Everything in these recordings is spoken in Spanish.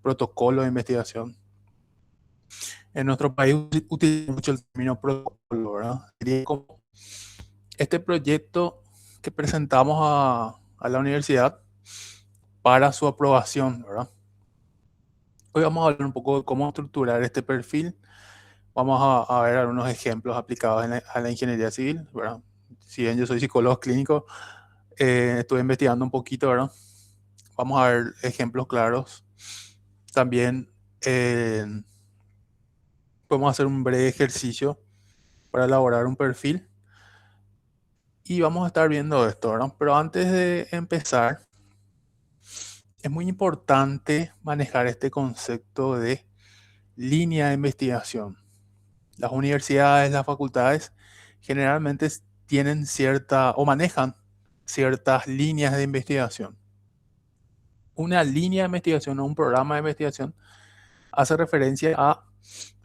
protocolo de investigación. En nuestro país utiliza mucho el término protocolo, ¿verdad? Sería como este proyecto que presentamos a la universidad para su aprobación, ¿verdad? Hoy vamos a hablar un poco de cómo estructurar este perfil. Vamos a ver algunos ejemplos aplicados a la ingeniería civil, ¿verdad? Si bien yo soy psicólogo clínico, estuve investigando un poquito, ¿verdad? Vamos a ver ejemplos claros. También podemos hacer un breve ejercicio para elaborar un perfil y vamos a estar viendo esto, ¿verdad? Pero antes de empezar, es muy importante manejar este concepto de línea de investigación. Las universidades, las facultades, generalmente tienen cierta o manejan ciertas líneas de investigación. Una línea de investigación o un programa de investigación hace referencia a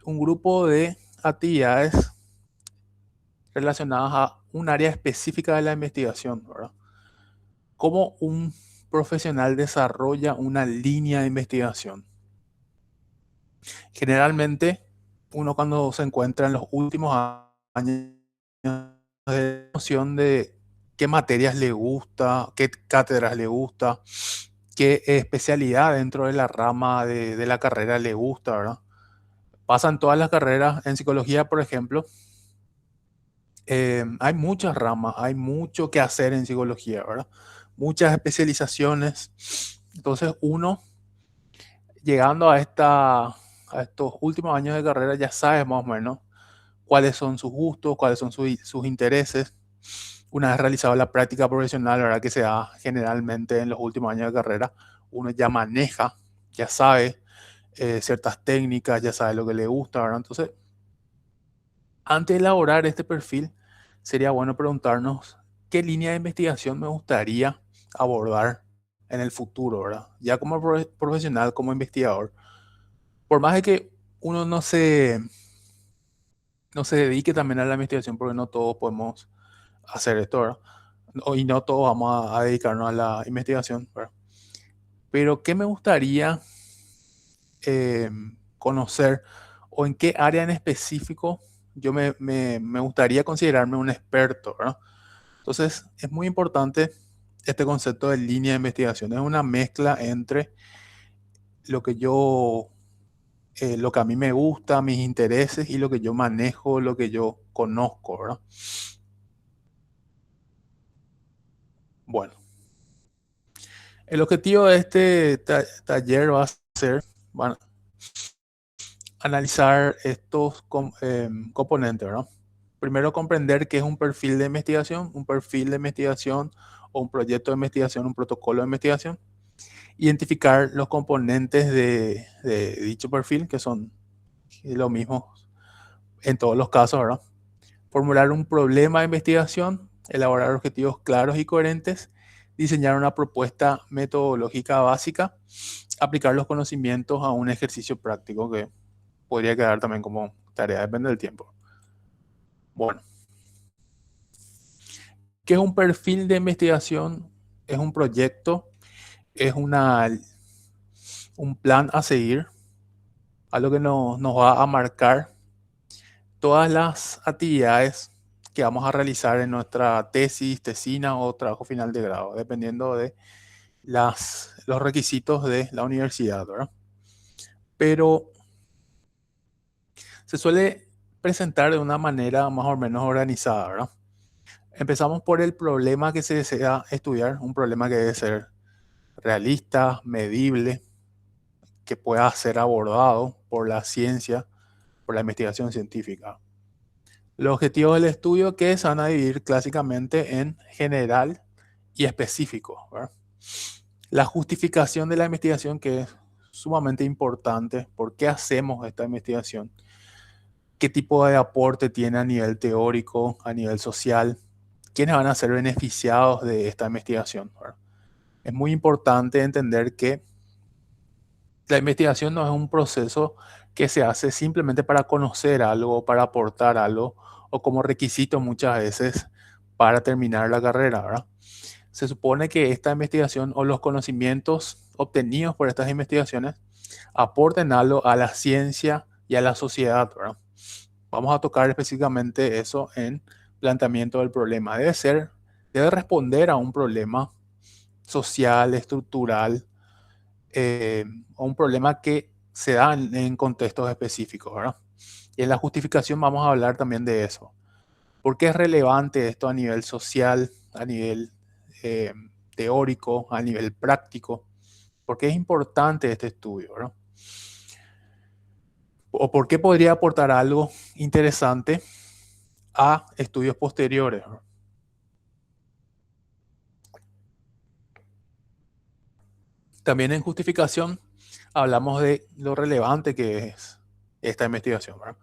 un grupo de actividades relacionadas a un área específica de la investigación, ¿verdad? Cómo un profesional desarrolla una línea de investigación. Generalmente, uno cuando se encuentra en los últimos años de noción de qué materias le gusta, qué cátedras le gusta, qué especialidad dentro de la rama de la carrera le gusta, ¿verdad? Pasan todas las carreras. En psicología, por ejemplo, hay muchas ramas, hay mucho que hacer en psicología, ¿verdad? Muchas especializaciones. Entonces, uno, llegando a estos últimos años de carrera, ya sabe más o menos cuáles son sus gustos, cuáles son sus intereses. Una vez realizado la práctica profesional, ¿verdad? Que se da generalmente en los últimos años de carrera, uno ya maneja, ya sabe ciertas técnicas, ya sabe lo que le gusta, ¿verdad? Entonces, antes de elaborar este perfil, sería bueno preguntarnos qué línea de investigación me gustaría abordar en el futuro, ¿verdad? Ya como profesional, como investigador. Por más de que uno no se dedique también a la investigación, porque no todos podemos hacer esto, ¿verdad? Y no todos vamos a dedicarnos a la investigación, ¿verdad? Pero ¿qué me gustaría conocer o en qué área en específico yo me gustaría considerarme un experto, ¿verdad? Entonces, es muy importante este concepto de línea de investigación. Es una mezcla entre lo que lo que a mí me gusta, mis intereses y lo que yo manejo, lo que yo conozco, ¿verdad? Bueno, el objetivo de este taller va a ser analizar estos componentes, ¿verdad? Primero, comprender qué es un perfil de investigación, o un proyecto de investigación, un protocolo de investigación. Identificar los componentes de dicho perfil, que son lo mismo en todos los casos, ¿verdad? Formular un problema de investigación, elaborar objetivos claros y coherentes, diseñar una propuesta metodológica básica, aplicar los conocimientos a un ejercicio práctico que podría quedar también como tarea, depende del tiempo. Bueno, ¿qué es un perfil de investigación? Es un proyecto, es un plan a seguir, algo que nos va a marcar todas las actividades que vamos a realizar en nuestra tesis, tesina o trabajo final de grado, dependiendo de los requisitos de la universidad, ¿verdad? Pero se suele presentar de una manera más o menos organizada, ¿verdad? Empezamos por el problema que se desea estudiar, un problema que debe ser realista, medible, que pueda ser abordado por la ciencia, por la investigación científica. Los objetivos del estudio que se van a dividir clásicamente en general y específico, ¿verdad? La justificación de la investigación, que es sumamente importante. ¿Por qué hacemos esta investigación? ¿Qué tipo de aporte tiene a nivel teórico, a nivel social? ¿Quiénes van a ser beneficiados de esta investigación, ¿verdad? Es muy importante entender que la investigación no es un proceso que se hace simplemente para conocer algo, para aportar algo, o como requisito muchas veces para terminar la carrera, ¿verdad? Se supone que esta investigación o los conocimientos obtenidos por estas investigaciones aporten algo a la ciencia y a la sociedad, ¿verdad? Vamos a tocar específicamente eso en planteamiento del problema. Debe responder a un problema social, estructural, o un problema que se da en contextos específicos, ¿verdad? Y en la justificación vamos a hablar también de eso. ¿Por qué es relevante esto a nivel social, a nivel eh, teórico, a nivel práctico? ¿Por qué es importante este estudio, ¿verdad? ¿O por qué podría aportar algo interesante a estudios posteriores, ¿verdad? También en justificación hablamos de lo relevante que es esta investigación, ¿verdad?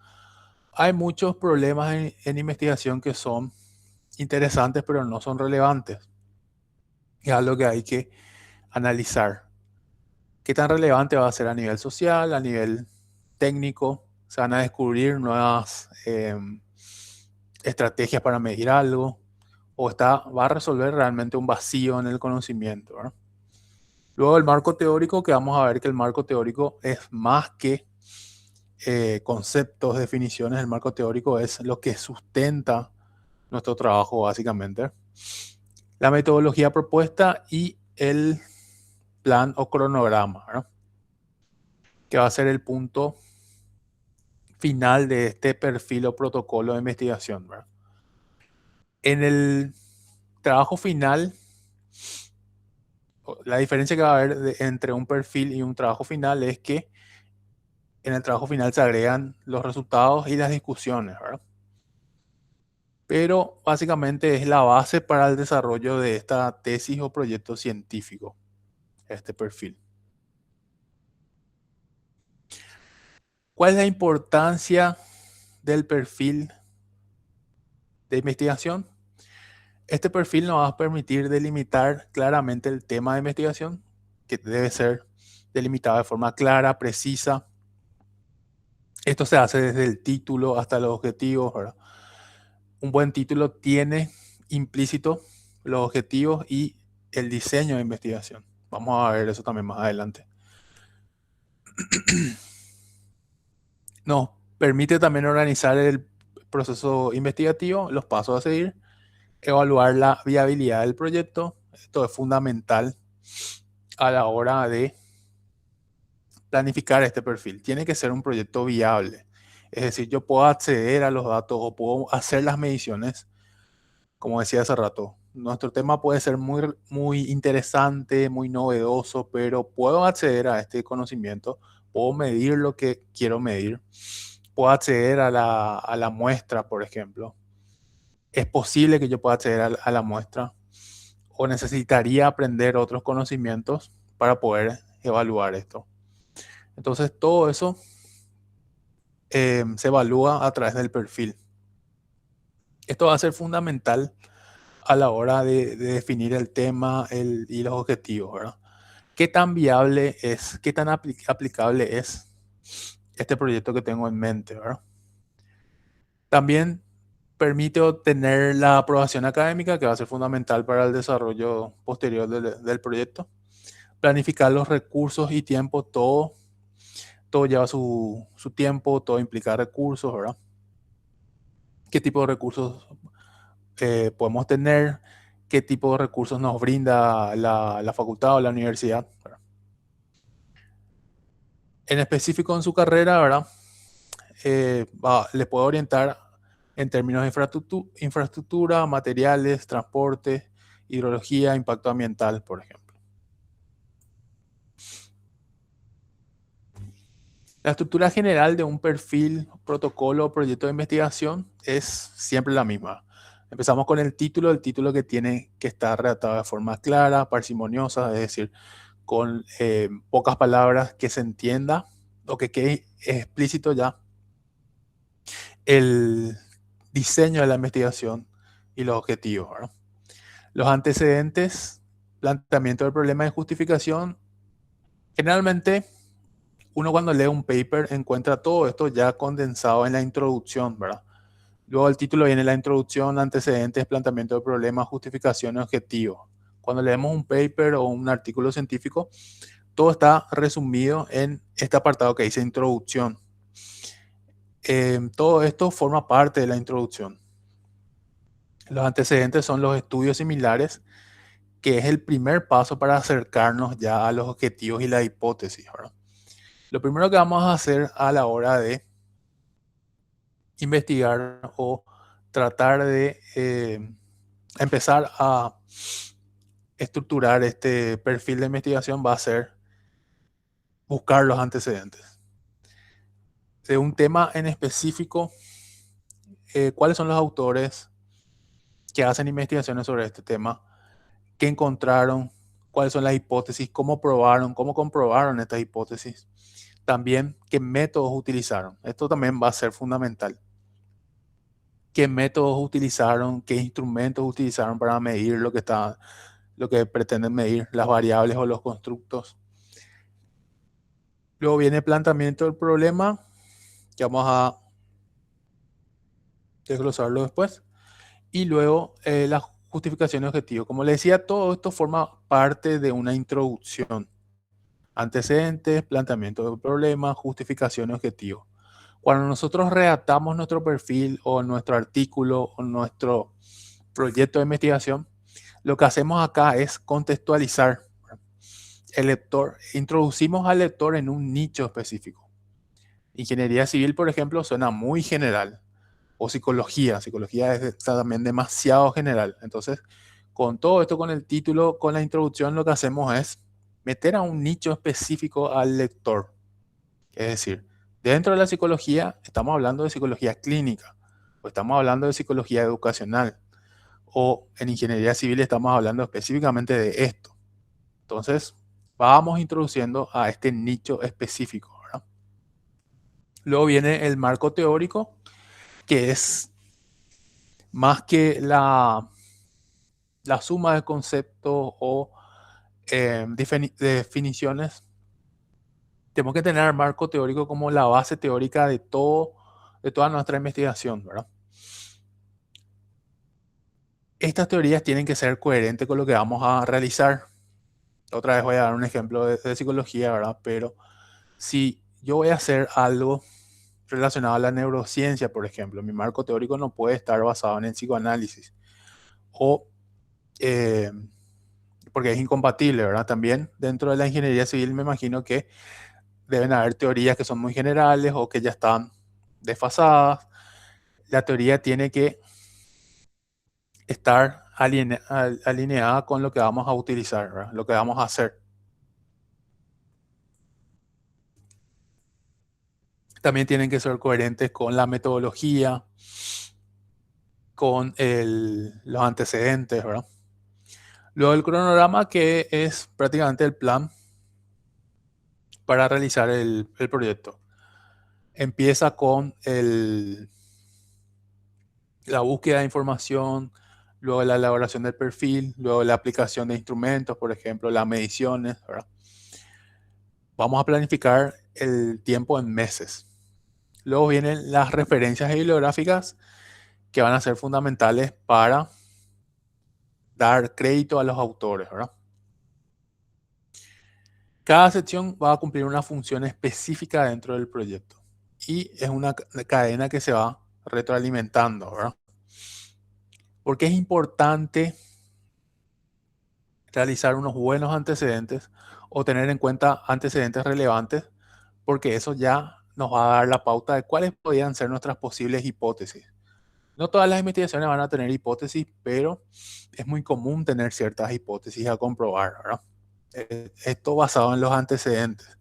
Hay muchos problemas en investigación que son interesantes pero no son relevantes. Es algo que hay que analizar. ¿Qué tan relevante va a ser a nivel social, a nivel técnico? Se van a descubrir nuevas estrategias para medir algo o va a resolver realmente un vacío en el conocimiento, ¿verdad? Luego el marco teórico, que vamos a ver que el marco teórico es más que conceptos, definiciones. El marco teórico es lo que sustenta nuestro trabajo básicamente. La metodología propuesta y el plan o cronograma, ¿verdad? Que va a ser el punto final de este perfil o protocolo de investigación, ¿verdad? En el trabajo final, la diferencia que va a haber entre un perfil y un trabajo final es que en el trabajo final se agregan los resultados y las discusiones, ¿verdad? Pero básicamente es la base para el desarrollo de esta tesis o proyecto científico, este perfil. ¿Cuál es la importancia del perfil de investigación? Este perfil nos va a permitir delimitar claramente el tema de investigación, que debe ser delimitado de forma clara, precisa. Esto se hace desde el título hasta los objetivos, ¿verdad? Un buen título tiene implícito los objetivos y el diseño de investigación. Vamos a ver eso también más adelante. Nos permite también organizar el proceso investigativo, los pasos a seguir, evaluar la viabilidad del proyecto. Esto es fundamental a la hora de planificar este perfil. Tiene que ser un proyecto viable. Es decir, yo puedo acceder a los datos o puedo hacer las mediciones, como decía hace rato. Nuestro tema puede ser muy, muy interesante, muy novedoso, pero puedo acceder a este conocimiento, puedo medir lo que quiero medir, puedo acceder a la muestra, por ejemplo. Es posible que yo pueda acceder a la muestra o necesitaría aprender otros conocimientos para poder evaluar esto. Entonces, todo eso se evalúa a través del perfil. Esto va a ser fundamental a la hora de definir el tema y los objetivos, ¿verdad? ¿Qué tan viable es, qué tan aplicable es este proyecto que tengo en mente, ¿verdad? También permite obtener la aprobación académica, que va a ser fundamental para el desarrollo posterior del proyecto. Planificar los recursos y tiempo, todo lleva su tiempo, todo implica recursos, ¿verdad? ¿Qué tipo de recursos podemos tener? ¿Qué tipo de recursos nos brinda la facultad o la universidad, ¿verdad? En específico en su carrera, ¿verdad? Le puede orientar en términos de infraestructura, materiales, transporte, hidrología, impacto ambiental, por ejemplo. La estructura general de un perfil, protocolo o proyecto de investigación es siempre la misma. Empezamos con el título que tiene que estar redactado de forma clara, parsimoniosa, es decir, con pocas palabras que se entienda o que quede explícito ya el diseño de la investigación y los objetivos, ¿verdad? Los antecedentes, planteamiento del problema de justificación. Generalmente, uno cuando lee un paper encuentra todo esto ya condensado en la introducción, ¿verdad? Luego el título viene la introducción, antecedentes, planteamiento del problema, justificación y objetivos. Cuando leemos un paper o un artículo científico, todo está resumido en este apartado que dice introducción. Todo esto forma parte de la introducción. Los antecedentes son los estudios similares, que es el primer paso para acercarnos ya a los objetivos y la hipótesis, ¿verdad? Lo primero que vamos a hacer a la hora de investigar o tratar de empezar a estructurar este perfil de investigación va a ser buscar los antecedentes. De un tema en específico, cuáles son los autores que hacen investigaciones sobre este tema, qué encontraron, cuáles son las hipótesis, cómo probaron, cómo comprobaron estas hipótesis, también qué métodos utilizaron. Esto también va a ser fundamental. Qué métodos utilizaron, qué instrumentos utilizaron para medir lo que pretenden medir, las variables o los constructos. Luego viene el planteamiento del problema, que vamos a desglosarlo después. Y luego la justificación de objetivos. Como les decía, todo esto forma parte de una introducción. Antecedentes, planteamiento del problema, justificación de objetivos. Cuando nosotros redactamos nuestro perfil o nuestro artículo o nuestro proyecto de investigación, lo que hacemos acá es contextualizar el lector. Introducimos al lector en un nicho específico. Ingeniería civil, por ejemplo, suena muy general. O psicología. Psicología es también demasiado general. Entonces, con todo esto, con el título, con la introducción, lo que hacemos es meter a un nicho específico al lector. Es decir, dentro de la psicología estamos hablando de psicología clínica, o estamos hablando de psicología educacional, o en ingeniería civil estamos hablando específicamente de esto. Entonces, vamos introduciendo a este nicho específico, ¿verdad? Luego viene el marco teórico, que es más que la suma de conceptos o definiciones. Tenemos que tener el marco teórico como la base teórica de toda nuestra investigación, ¿verdad? Estas teorías tienen que ser coherentes con lo que vamos a realizar. Otra vez voy a dar un ejemplo de psicología, ¿verdad? Pero si yo voy a hacer algo relacionado a la neurociencia, por ejemplo, mi marco teórico no puede estar basado en el psicoanálisis o eh, porque es incompatible, ¿verdad? También dentro de la ingeniería civil me imagino que deben haber teorías que son muy generales o que ya están desfasadas. La teoría tiene que estar alineada con lo que vamos a utilizar, ¿verdad? Lo que vamos a hacer. También tienen que ser coherentes con la metodología, con los antecedentes, ¿verdad? Luego el cronograma, que es prácticamente el plan para realizar el proyecto. Empieza con la búsqueda de información, luego la elaboración del perfil, luego la aplicación de instrumentos, por ejemplo, las mediciones, ¿verdad? Vamos a planificar el tiempo en meses. Luego vienen las referencias bibliográficas que van a ser fundamentales para dar crédito a los autores, ¿verdad? Cada sección va a cumplir una función específica dentro del proyecto y es una cadena que se va retroalimentando, ¿verdad? Porque es importante realizar unos buenos antecedentes o tener en cuenta antecedentes relevantes, porque eso ya nos va a dar la pauta de cuáles podrían ser nuestras posibles hipótesis. No todas las investigaciones van a tener hipótesis, pero es muy común tener ciertas hipótesis a comprobar, ¿verdad? Esto basado en los antecedentes.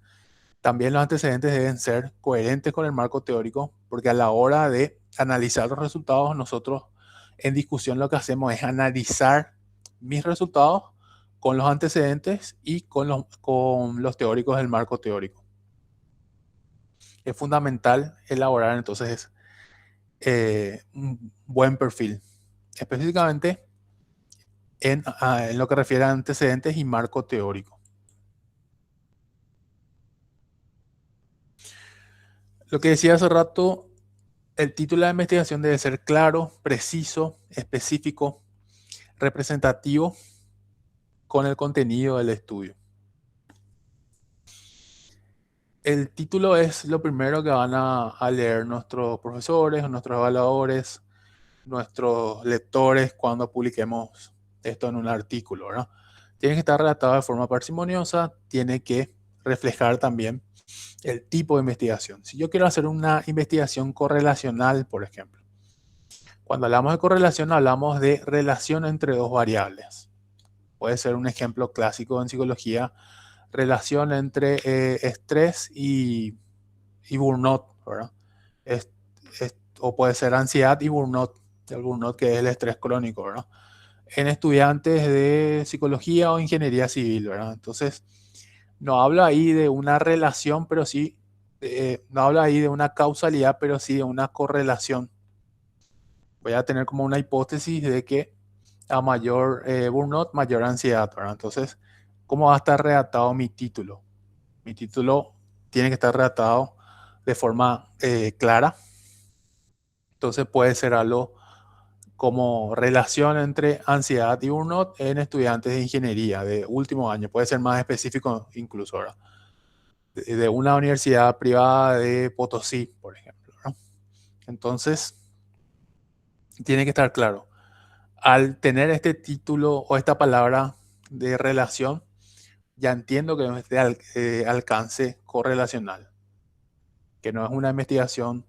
También los antecedentes deben ser coherentes con el marco teórico, porque a la hora de analizar los resultados, nosotros en discusión lo que hacemos es analizar mis resultados con los antecedentes y con los teóricos del marco teórico. Es fundamental elaborar entonces un buen perfil, específicamente en lo que refiere a antecedentes y marco teórico. Lo que decía hace rato, el título de la investigación debe ser claro, preciso, específico, representativo con el contenido del estudio. El título es lo primero que van a leer nuestros profesores, nuestros evaluadores, nuestros lectores cuando publiquemos esto en un artículo, ¿verdad? Tiene que estar redactado de forma parsimoniosa, tiene que reflejar también el tipo de investigación. Si yo quiero hacer una investigación correlacional, por ejemplo, cuando hablamos de correlación hablamos de relación entre dos variables. Puede ser un ejemplo clásico en psicología, relación entre estrés y burnout, ¿verdad? Es- o puede ser ansiedad y burnout, el burnout que es el estrés crónico, ¿verdad? En estudiantes de psicología o ingeniería civil, ¿verdad? Entonces, no habla ahí de una relación, pero sí, no habla ahí de una causalidad, pero sí de una correlación. Voy a tener como una hipótesis de que a mayor burnout, mayor ansiedad, ¿verdad? Entonces, ¿cómo va a estar redactado mi título? Mi título tiene que estar redactado de forma clara. Entonces puede ser algo como relación entre ansiedad y burnout en estudiantes de ingeniería de último año. Puede ser más específico incluso, ¿verdad? De una universidad privada de Potosí, por ejemplo, ¿no? Entonces, tiene que estar claro. Al tener este título o esta palabra de relación, ya entiendo que es de alcance correlacional, que no es una investigación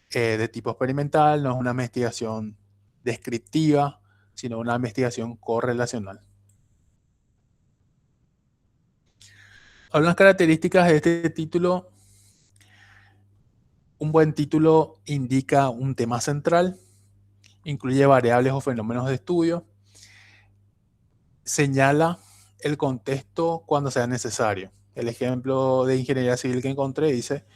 de tipo experimental, no es una investigación descriptiva, sino una investigación correlacional. Algunas características de este título: un buen título indica un tema central, incluye variables o fenómenos de estudio, señala el contexto cuando sea necesario. El ejemplo de ingeniería civil que encontré dice: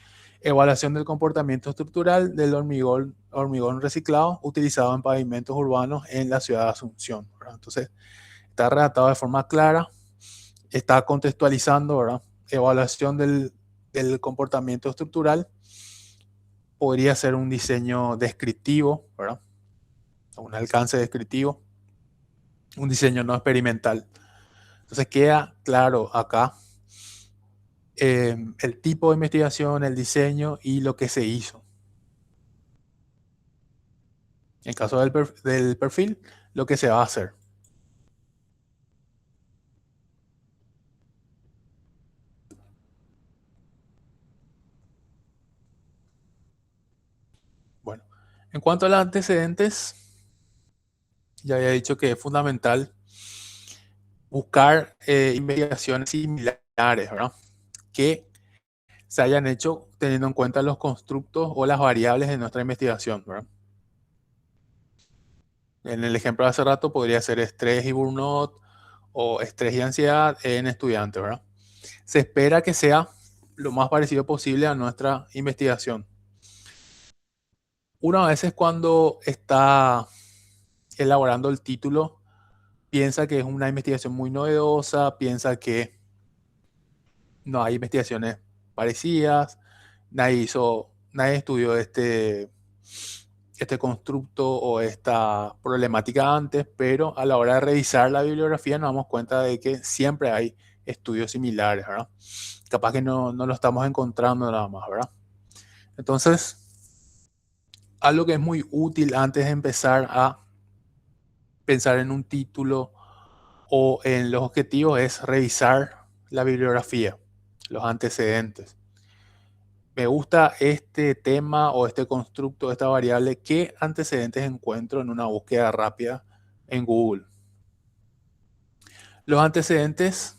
evaluación del comportamiento estructural del hormigón reciclado utilizado en pavimentos urbanos en la ciudad de Asunción, ¿verdad? Entonces, está redactado de forma clara, está contextualizando, ¿verdad? Evaluación del comportamiento estructural podría ser un diseño descriptivo, ¿verdad? Un alcance descriptivo, un diseño no experimental. Entonces queda claro acá el tipo de investigación, el diseño y lo que se hizo. En caso del perfil, lo que se va a hacer. Bueno, en cuanto a los antecedentes, ya había dicho que es fundamental buscar investigaciones similares, ¿verdad? Que se hayan hecho teniendo en cuenta los constructos o las variables de nuestra investigación, ¿verdad? En el ejemplo de hace rato podría ser estrés y burnout o estrés y ansiedad en estudiantes, ¿verdad? Se espera que sea lo más parecido posible a nuestra investigación. Una vez cuando está elaborando el título, piensa que es una investigación muy novedosa, piensa que no hay investigaciones parecidas, nadie estudió este constructo o esta problemática antes, pero a la hora de revisar la bibliografía nos damos cuenta de que siempre hay estudios similares, ¿verdad? Capaz que no lo estamos encontrando nada más, ¿verdad? Entonces, algo que es muy útil antes de empezar a pensar en un título o en los objetivos es revisar la bibliografía, los antecedentes. Me gusta este tema o este constructo, esta variable, ¿qué antecedentes encuentro en una búsqueda rápida en Google? Los antecedentes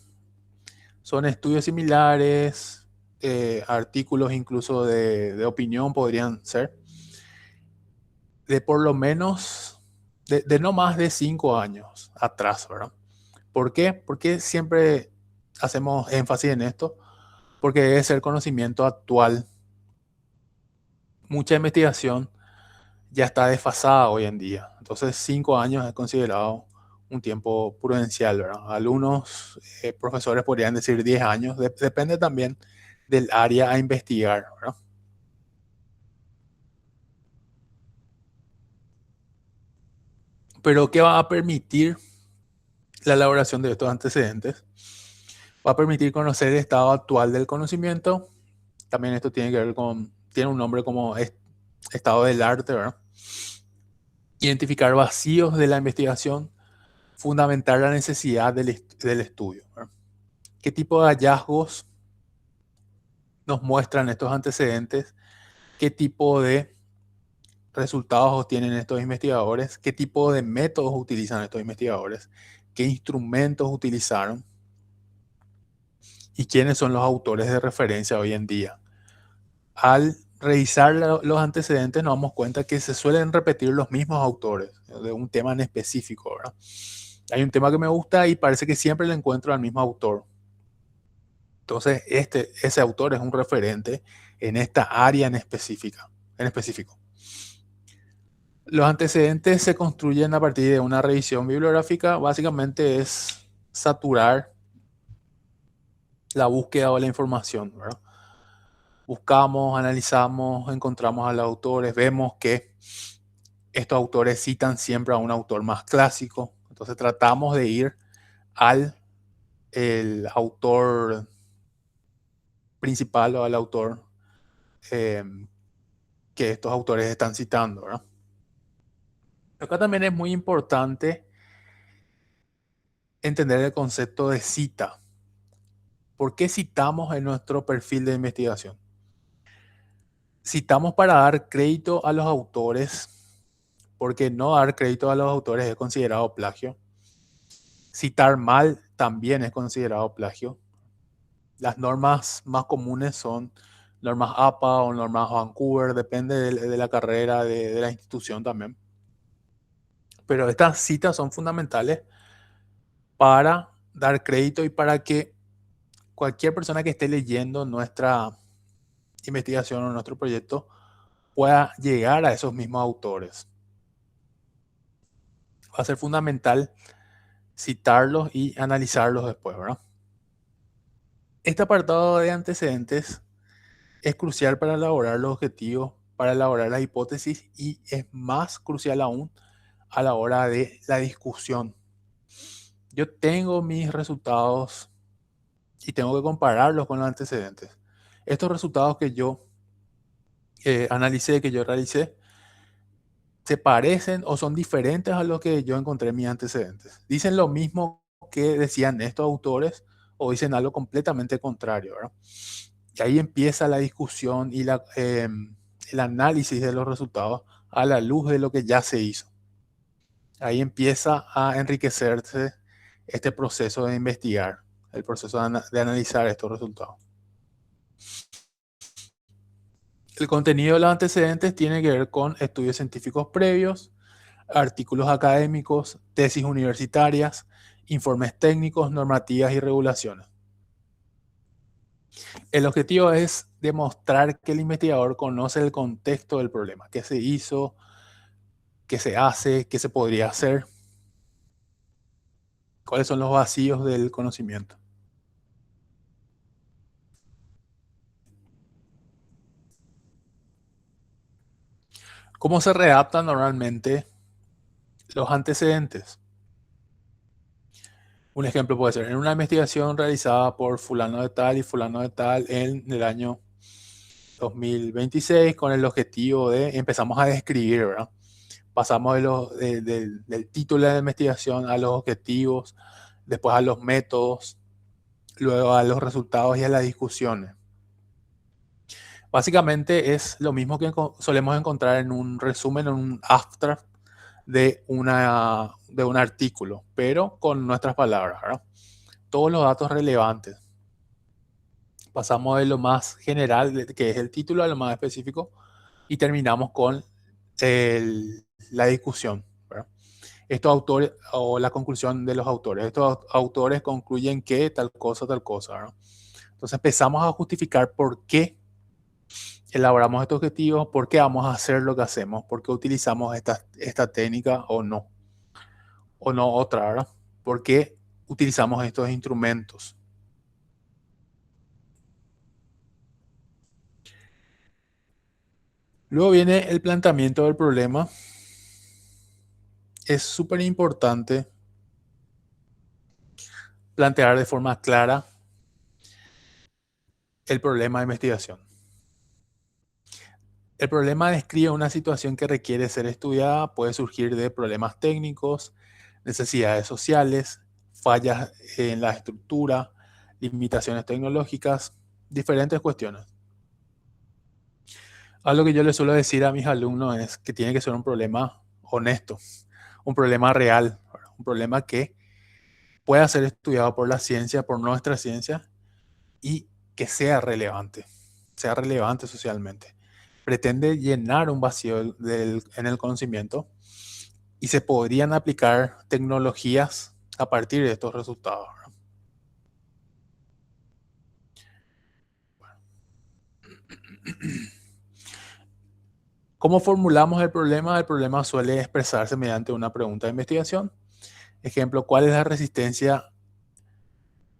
son estudios similares, artículos incluso de opinión podrían ser, de por lo menos, de no más de 5 años atrás, ¿verdad? ¿Por qué? Porque siempre hacemos énfasis en esto, porque debe ser conocimiento actual. Mucha investigación ya está desfasada hoy en día. Entonces, 5 años es considerado un tiempo prudencial, ¿verdad? Algunos profesores podrían decir 10 años, depende también del área a investigar, ¿verdad? Pero ¿qué va a permitir la elaboración de estos antecedentes? Va a permitir conocer el estado actual del conocimiento, También esto tiene que ver con, tiene un nombre como estado del arte, ¿verdad? Identificar vacíos de la investigación, fundamentar la necesidad del estudio, ¿verdad? ¿Qué tipo de hallazgos nos muestran estos antecedentes? ¿Qué tipo de resultados obtienen estos investigadores? ¿Qué tipo de métodos utilizan estos investigadores? ¿Qué instrumentos utilizaron? ¿Y quiénes son los autores de referencia hoy en día? Al revisar los antecedentes nos damos cuenta que se suelen repetir los mismos autores de un tema en específico, ¿verdad? Hay un tema que me gusta y parece que siempre le encuentro al mismo autor. Entonces, ese autor es un referente en esta área en específico. Los antecedentes se construyen a partir de una revisión bibliográfica. Básicamente es saturar la búsqueda o la información, ¿verdad? Buscamos, analizamos, encontramos a los autores, vemos que estos autores citan siempre a un autor más clásico. Entonces tratamos de ir al el autor principal o al autor eh, que estos autores están citando, ¿verdad? Acá también es muy importante entender el concepto de cita. ¿Por qué citamos en nuestro perfil de investigación? Citamos para dar crédito a los autores, porque no dar crédito a los autores es considerado plagio. Citar mal también es considerado plagio. Las normas más comunes son normas APA o normas Vancouver, depende de la carrera, de la institución también. Pero estas citas son fundamentales para dar crédito y para que cualquier persona que esté leyendo nuestra investigación o nuestro proyecto pueda llegar a esos mismos autores. Va a ser fundamental citarlos y analizarlos después, ¿verdad? Este apartado de antecedentes es crucial para elaborar los objetivos, para elaborar las hipótesis y es más crucial aún a la hora de la discusión. Yo tengo mis resultados y tengo que compararlos con los antecedentes. Estos resultados que yo analicé, que yo realicé, se parecen o son diferentes a lo que yo encontré en mis antecedentes. Dicen lo mismo que decían estos autores o dicen algo completamente contrario, ¿verdad? Y ahí empieza la discusión y el análisis de los resultados a la luz de lo que ya se hizo. Ahí empieza a enriquecerse este proceso de investigar, el proceso de analizar estos resultados. El contenido de los antecedentes tiene que ver con estudios científicos previos, artículos académicos, tesis universitarias, informes técnicos, normativas y regulaciones. El objetivo es demostrar que el investigador conoce el contexto del problema, qué se hizo, qué se hace, qué se podría hacer, cuáles son los vacíos del conocimiento. ¿Cómo se redactan normalmente los antecedentes? Un ejemplo puede ser en una investigación realizada por fulano de tal y fulano de tal en el año 2026 con el objetivo de, empezamos a describir, ¿verdad? Pasamos del título de la investigación a los objetivos, después a los métodos, luego a los resultados y a las discusiones. Básicamente es lo mismo que solemos encontrar en un resumen, en un abstract de un artículo, pero con nuestras palabras, ¿verdad? Todos los datos relevantes. Pasamos de lo más general, que es el título, a lo más específico, y terminamos con la discusión, ¿verdad? Estos autores, o la conclusión de los autores, estos autores concluyen que tal cosa, ¿verdad? Entonces empezamos a justificar por qué elaboramos estos objetivos, por qué vamos a hacer lo que hacemos, por qué utilizamos esta técnica o no otra, ¿verdad? ¿Por qué utilizamos estos instrumentos? Luego viene el planteamiento del problema. Es súper importante plantear de forma clara el problema de investigación. El problema describe una situación que requiere ser estudiada, puede surgir de problemas técnicos, necesidades sociales, fallas en la estructura, limitaciones tecnológicas, diferentes cuestiones. Algo que yo le suelo decir a mis alumnos es que tiene que ser un problema honesto, un problema real, ¿verdad? Un problema que pueda ser estudiado por la ciencia, por nuestra ciencia, y que sea relevante socialmente. Pretende llenar un vacío en el conocimiento y se podrían aplicar tecnologías a partir de estos resultados, ¿verdad? ¿Cómo formulamos el problema? El problema suele expresarse mediante una pregunta de investigación. Ejemplo, ¿cuál es la resistencia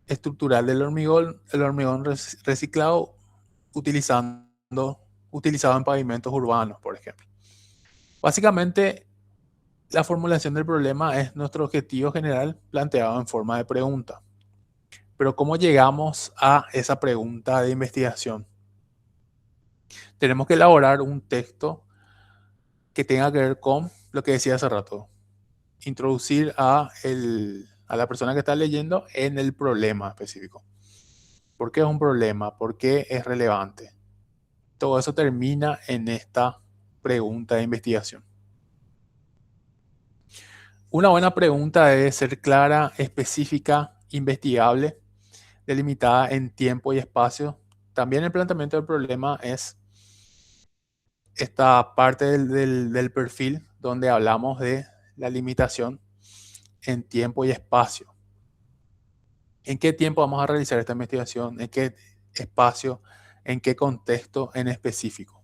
estructural del hormigón? El hormigón reciclado utilizando, utilizado en pavimentos urbanos, por ejemplo. Básicamente, la formulación del problema es nuestro objetivo general planteado en forma de pregunta. Pero ¿cómo llegamos a esa pregunta de investigación? Tenemos que elaborar un texto que tenga que ver con lo que decía hace rato. Introducir a la persona que está leyendo en el problema específico. ¿Por qué es un problema? ¿Por qué es relevante? Todo eso termina en esta pregunta de investigación. Una buena pregunta debe ser clara, específica, investigable, delimitada en tiempo y espacio. También el planteamiento del problema es esta parte del perfil donde hablamos de la limitación en tiempo y espacio. ¿En qué tiempo vamos a realizar esta investigación? ¿En qué espacio? ¿En qué contexto en específico?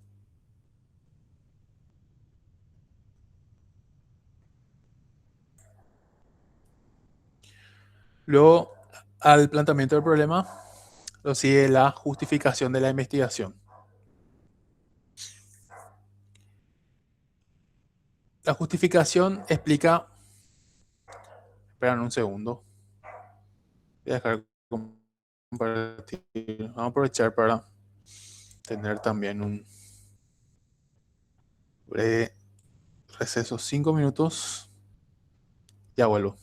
Luego, al planteamiento del problema, lo sigue la justificación de la investigación. La justificación explica, esperan un segundo, voy a dejar compartir. Vamos a aprovechar para tener también un breve receso, 5 minutos, ya vuelvo.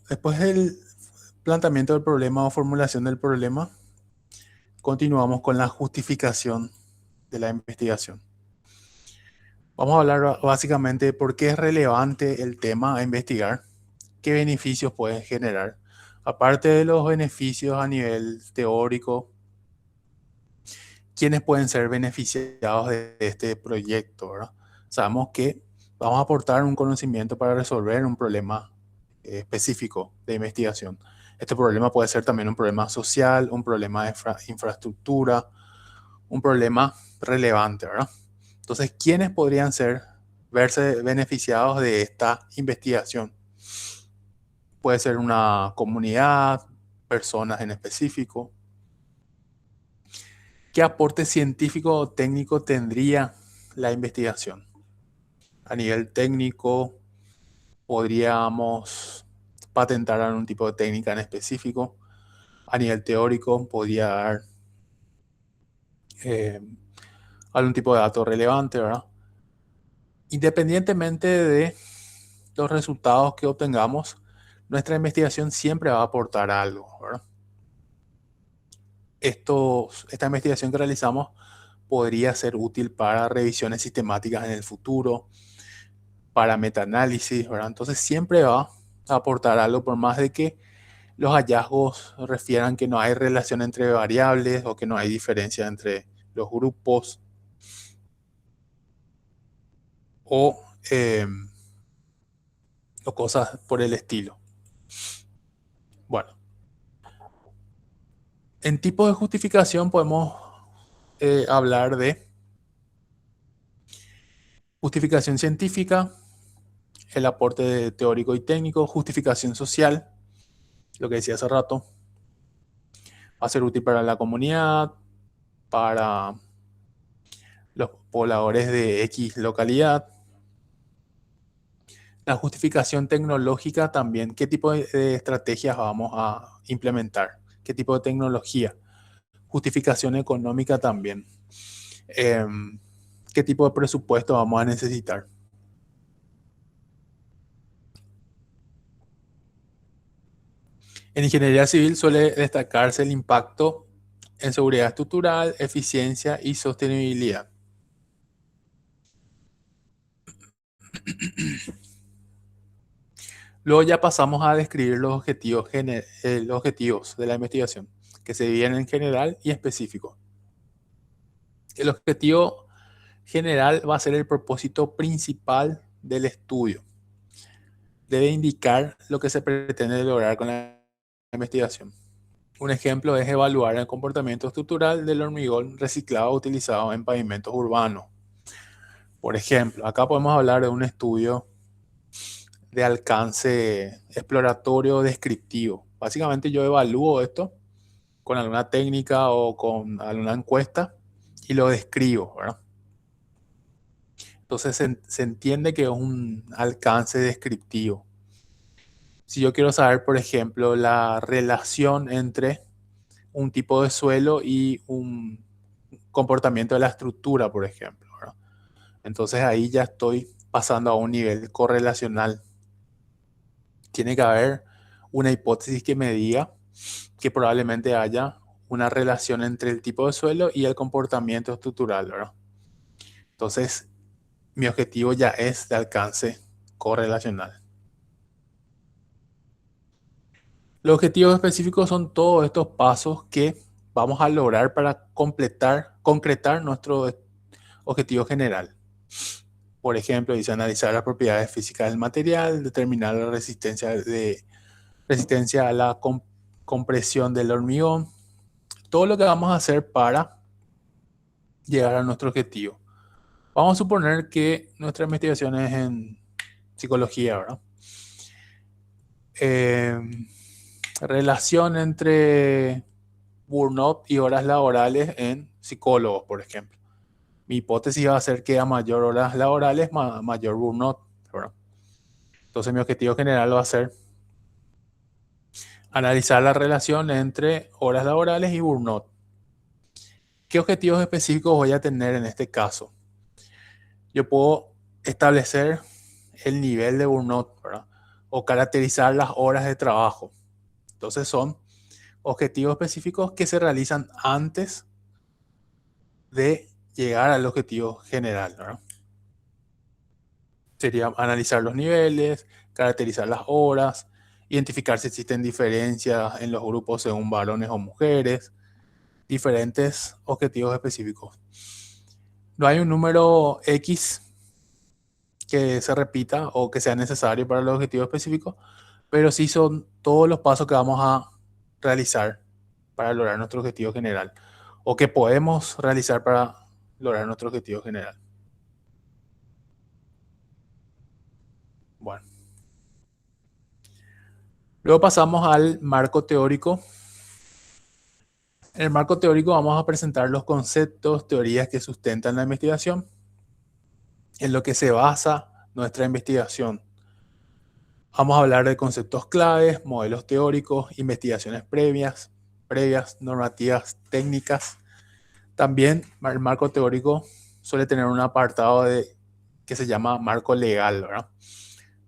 Después del planteamiento del problema o formulación del problema, continuamos con la justificación de la investigación. Vamos a hablar básicamente de por qué es relevante el tema a investigar, qué beneficios puede generar. Aparte de los beneficios a nivel teórico, quiénes pueden ser beneficiados de este proyecto, ¿verdad? Sabemos que vamos a aportar un conocimiento para resolver un problema específico de investigación. Este problema puede ser también un problema social, un problema de infraestructura, un problema relevante, ¿verdad? Entonces, ¿quiénes podrían verse beneficiados de esta investigación? Puede ser una comunidad, personas en específico. ¿Qué aporte científico o técnico tendría la investigación? A nivel técnico, podríamos patentar algún tipo de técnica en específico. A nivel teórico, podría dar eh, algún tipo de dato relevante, ¿verdad? Independientemente de los resultados que obtengamos, nuestra investigación siempre va a aportar algo, ¿verdad? Esta investigación que realizamos podría ser útil para revisiones sistemáticas en el futuro, para metaanálisis, ¿verdad? Entonces siempre va a aportar algo por más de que los hallazgos refieran que no hay relación entre variables o que no hay diferencia entre los grupos o, eh, o cosas por el estilo. Bueno, en tipo de justificación podemos hablar de justificación científica, el aporte teórico y técnico, justificación social, lo que decía hace rato, va a ser útil para la comunidad, para los pobladores de X localidad. La justificación tecnológica también, ¿qué tipo de estrategias vamos a implementar? ¿Qué tipo de tecnología? Justificación económica también. ¿Qué tipo de presupuesto vamos a necesitar? En ingeniería civil suele destacarse el impacto en seguridad estructural, eficiencia y sostenibilidad. Luego ya pasamos a describir los objetivos de la investigación, que se dividen en general y específico. El objetivo general va a ser el propósito principal del estudio. Debe indicar lo que se pretende lograr con la investigación. Un ejemplo es evaluar el comportamiento estructural del hormigón reciclado utilizado en pavimentos urbanos. Por ejemplo, acá podemos hablar de un estudio de alcance exploratorio descriptivo. Básicamente yo evalúo esto con alguna técnica o con alguna encuesta y lo describo, ¿verdad? Entonces se entiende que es un alcance descriptivo. Si yo quiero saber, por ejemplo, la relación entre un tipo de suelo y un comportamiento de la estructura, por ejemplo, ¿verdad? Entonces ahí ya estoy pasando a un nivel correlacional. Tiene que haber una hipótesis que me diga que probablemente haya una relación entre el tipo de suelo y el comportamiento estructural, ¿verdad? Entonces, mi objetivo ya es de alcance correlacional. Los objetivos específicos son todos estos pasos que vamos a lograr para concretar nuestro objetivo general. Por ejemplo, dice analizar las propiedades físicas del material, determinar la resistencia a la compresión del hormigón, todo lo que vamos a hacer para llegar a nuestro objetivo. Vamos a suponer que nuestra investigación es en psicología, ¿verdad? Eh, Relación entre burnout y horas laborales en psicólogos, por ejemplo. Mi hipótesis va a ser que a mayor horas laborales, mayor burnout, ¿verdad? Entonces mi objetivo general va a ser analizar la relación entre horas laborales y burnout. ¿Qué objetivos específicos voy a tener en este caso? Yo puedo establecer el nivel de burnout, ¿verdad? o caracterizar las horas de trabajo. Entonces son objetivos específicos que se realizan antes de llegar al objetivo general, ¿verdad? Sería analizar los niveles, caracterizar las horas, identificar si existen diferencias en los grupos según varones o mujeres, diferentes objetivos específicos. No hay un número X que se repita o que sea necesario para el objetivo específico, pero sí son todos los pasos que vamos a realizar para lograr nuestro objetivo general o que podemos realizar para lograr nuestro objetivo general. Bueno, luego pasamos al marco teórico. En el marco teórico vamos a presentar los conceptos, teorías que sustentan la investigación, en lo que se basa nuestra investigación. Vamos a hablar de conceptos claves, modelos teóricos, investigaciones previas, normativas técnicas. También el marco teórico suele tener un apartado que se llama marco legal, ¿verdad?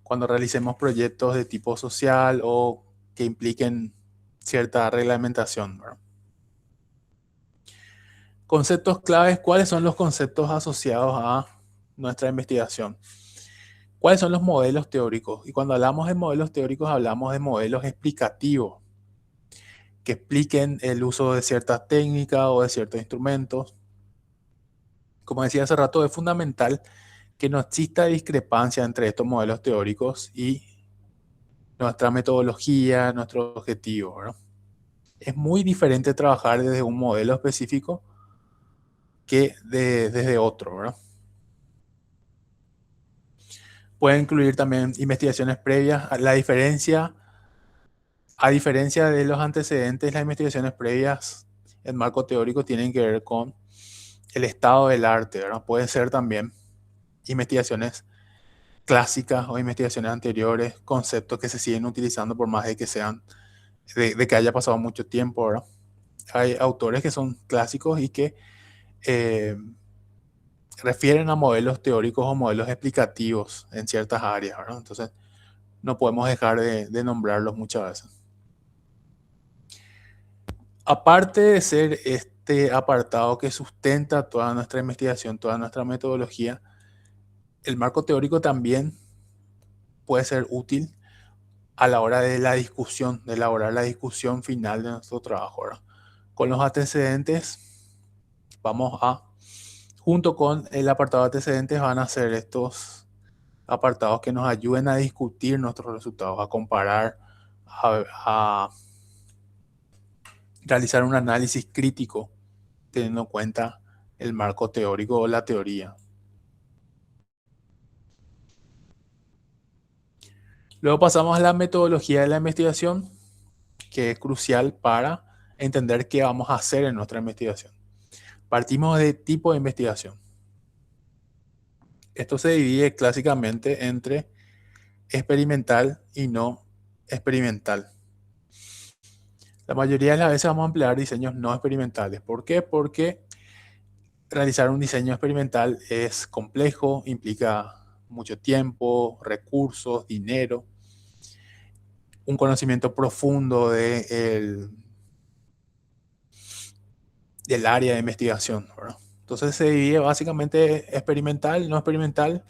Cuando realicemos proyectos de tipo social o que impliquen cierta reglamentación, ¿verdad? Conceptos claves, ¿cuáles son los conceptos asociados a nuestra investigación? ¿Cuáles son los modelos teóricos? Y cuando hablamos de modelos teóricos, hablamos de modelos explicativos que expliquen el uso de ciertas técnicas o de ciertos instrumentos. Como decía hace rato, es fundamental que no exista discrepancia entre estos modelos teóricos y nuestra metodología, nuestro objetivo, ¿verdad? Es muy diferente trabajar desde un modelo específico que desde otro, ¿verdad? Puede incluir también investigaciones previas. A diferencia de los antecedentes, las investigaciones previas en marco teórico tienen que ver con el estado del arte, ¿verdad? Pueden ser también investigaciones clásicas o investigaciones anteriores, conceptos que se siguen utilizando por más de que sean, de que haya pasado mucho tiempo, ¿verdad? Hay autores que son clásicos y que eh, refieren a modelos teóricos o modelos explicativos en ciertas áreas, ¿verdad? Entonces, no podemos dejar de nombrarlos muchas veces. Aparte de ser este apartado que sustenta toda nuestra investigación, toda nuestra metodología, el marco teórico también puede ser útil a la hora de la discusión, de elaborar la discusión final de nuestro trabajo, ¿verdad? Con los antecedentes, vamos a, junto con el apartado de antecedentes, van a ser estos apartados que nos ayuden a discutir nuestros resultados, a comparar, a realizar un análisis crítico teniendo en cuenta el marco teórico o la teoría. Luego pasamos a la metodología de la investigación, que es crucial para entender qué vamos a hacer en nuestra investigación. Partimos de tipo de investigación. Esto se divide clásicamente entre experimental y no experimental. La mayoría de las veces vamos a emplear diseños no experimentales. ¿Por qué? Porque realizar un diseño experimental es complejo, implica mucho tiempo, recursos, dinero, un conocimiento profundo del área de investigación, ¿verdad? Entonces se divide básicamente experimental, no experimental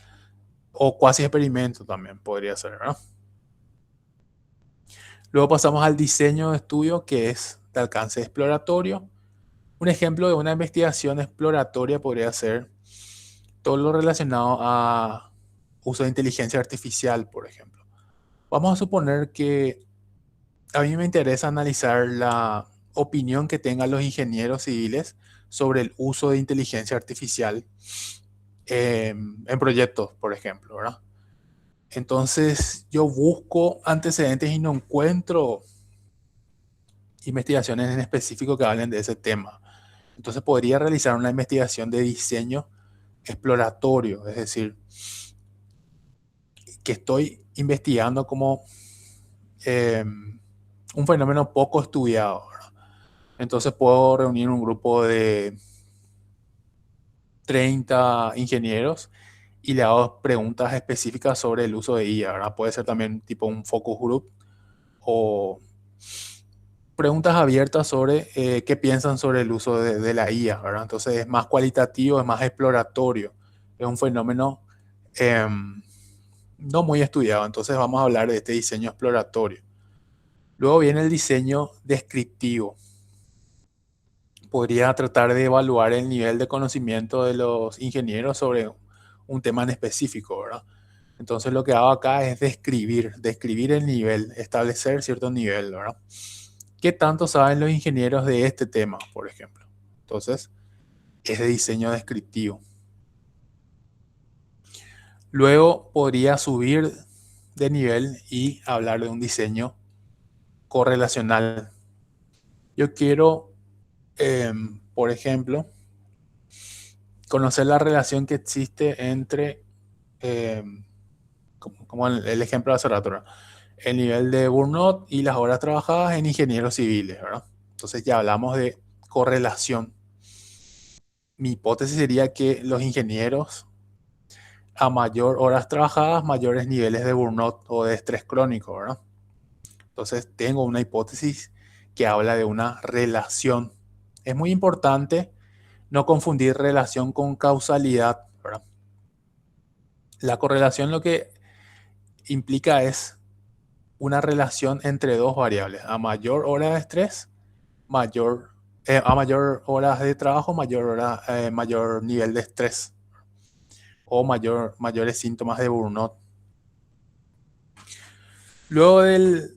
o cuasi experimento también podría ser, ¿verdad? Luego pasamos al diseño de estudio, que es de alcance exploratorio. Un ejemplo de una investigación exploratoria podría ser todo lo relacionado a uso de inteligencia artificial, por ejemplo. Vamos a suponer que a mí me interesa analizar la opinión que tengan los ingenieros civiles sobre el uso de inteligencia artificial en proyectos, por ejemplo, ¿verdad? Entonces yo busco antecedentes y no encuentro investigaciones en específico que hablen de ese tema. Entonces podría realizar una investigación de diseño exploratorio, es decir, que estoy investigando como un fenómeno poco estudiado, ¿verdad? Entonces puedo reunir un grupo de 30 ingenieros y le hago preguntas específicas sobre el uso de IA, ¿verdad? Puede ser también tipo un focus group o preguntas abiertas sobre qué piensan sobre el uso de la IA, ¿verdad? Entonces es más cualitativo, es más exploratorio, es un fenómeno no muy estudiado. Entonces vamos a hablar de este diseño exploratorio. Luego viene el diseño descriptivo. Podría tratar de evaluar el nivel de conocimiento de los ingenieros sobre un tema en específico, ¿verdad? Entonces lo que hago acá es describir el nivel, establecer cierto nivel, ¿verdad? ¿Qué tanto saben los ingenieros de este tema, por ejemplo? Entonces, es de diseño descriptivo. Luego podría subir de nivel y hablar de un diseño correlacional. Yo quiero, por ejemplo, conocer la relación que existe entre, como el ejemplo de hace rato, ¿verdad? El nivel de burnout y las horas trabajadas en ingenieros civiles, ¿verdad? Entonces ya hablamos de correlación. Mi hipótesis sería que los ingenieros, a mayor horas trabajadas, mayores niveles de burnout o de estrés crónico, ¿verdad? Entonces tengo una hipótesis que habla de una relación. Es muy importante no confundir relación con causalidad, ¿verdad? La correlación lo que implica es una relación entre dos variables. A mayor hora de estrés, a mayor horas de trabajo, mayor nivel de estrés o mayores síntomas de burnout. Luego del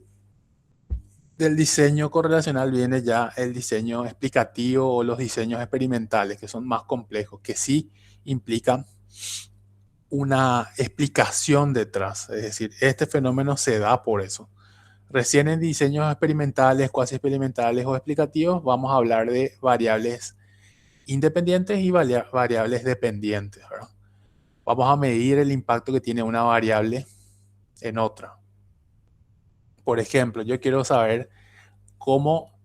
diseño correlacional viene ya el diseño explicativo o los diseños experimentales, que son más complejos, que sí implican una explicación detrás. Es decir, este fenómeno se da por eso. Recién en diseños experimentales, cuasi experimentales o explicativos, vamos a hablar de variables independientes y variables dependientes, ¿verdad? Vamos a medir el impacto que tiene una variable en otra. Por ejemplo, yo quiero saber cómo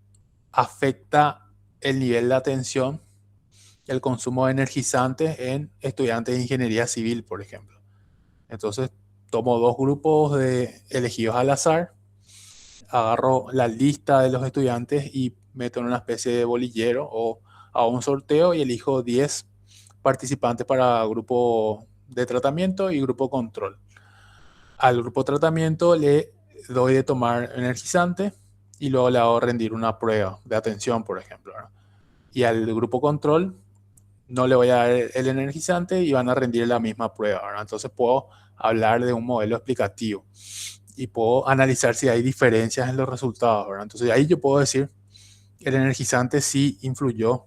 afecta el nivel de atención, el consumo de energizantes en estudiantes de ingeniería civil, por ejemplo. Entonces, tomo dos grupos elegidos al azar, agarro la lista de los estudiantes y meto en una especie de bolillero o hago un sorteo y elijo 10 participantes para grupo de tratamiento y grupo control. Al grupo tratamiento le doy de tomar energizante y luego le hago rendir una prueba de atención, por ejemplo, ¿verdad? Y al grupo control no le voy a dar el energizante y van a rendir la misma prueba, ¿verdad? Entonces puedo hablar de un modelo explicativo y puedo analizar si hay diferencias en los resultados, ¿verdad? Entonces ahí yo puedo decir que el energizante sí influyó